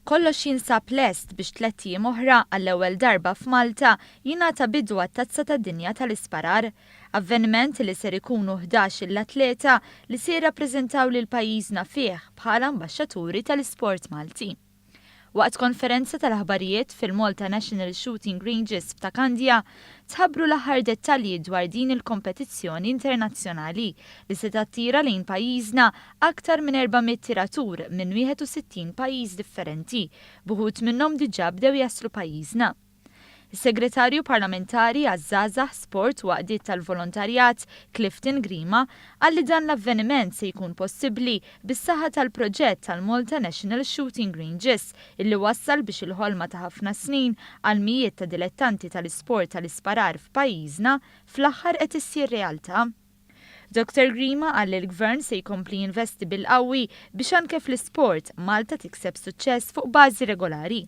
Kollox jinsab lest biex 3 jiem oħra għall-ewwel darba f'Malta jingħata bidu għat-Tazza tad-Dinja tal-Isparar, avveniment li ser ikunu 11 l-atleta li se jirrappreżentaw lil pajjiżna fih bħala ambaxxaturi tal-isport Malti. Waqt konferenza tal-aħbarijiet fil-Malta National Shooting Ranges f'Takandja, tħabbru l-aħħar dettalji dwar din il-kompetizzjoni internazzjonali li se tattira lejn pajjiżna aktar minn 400 tiratur minn 61 pajjiż differenti, buħut minnhom diġà bdew jaslu pajjiżna. Is-Segretarju Parlamentari għaż-Żgħażagħ Sport u Għaqdiet tal-Volontarjat Clifton Grima qal li dan l-avveniment se jkun possibbli bis-saħħa tal-proġett tal-Malta National Shooting Ranges illi wassal biex il-ħolma ta' ħafna snin għal mijiet ta' dilettanti tal-isport tal-isparar f'pajjiżna fl-aħħar qed issir realtà. Dr. Grima qal li l-Gvern se jkompli jinvesti bil-qawwi biex anke fl-isport Malta tikseb suċċess fuq bażi regolari.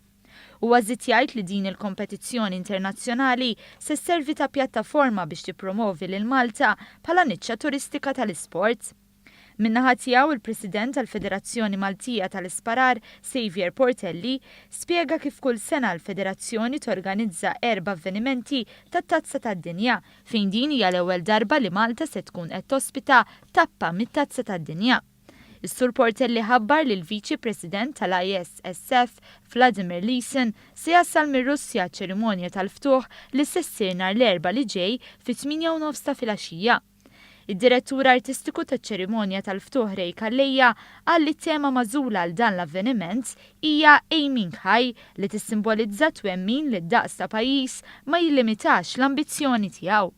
U għażit jgħid li din il-kompetizzjoni internazzjonali se sservi ta' pjattaforma biex tippromovi lil Malta bħala niċċa turistika tal-isport. Min-naħa tiegħu il-President tal-Federazzjoni Maltija tal-Isparar, Xavier Portelli, spjega kif kull sena l-Federazzjoni torganizza 4 avvenimenti tat-Tazza tad-Dinja fejn din hija l-ewwel darba li Malta se tkun qed tospita tappa mit-Tazza tad-Dinja. Is-Sur Portelli ħabbar li l-Viċi President tal-ISSF Vladimir Leeson se jassal mir-Russja ċerimonja tal-ftuħ li se ssir nhar l-erba' li ġej fit-8:30 ta' filgħaxija. Id-direttur artistiku taċ-ċerimonja tal-ftuħ Ray Kallejja qal li t-tema magħżula għal dan l-avveniment hija Aiming High li tissimbolizza twemmin li d-daqs ta' pajjiż ma jillimitax l-ambizzjoni tiegħu.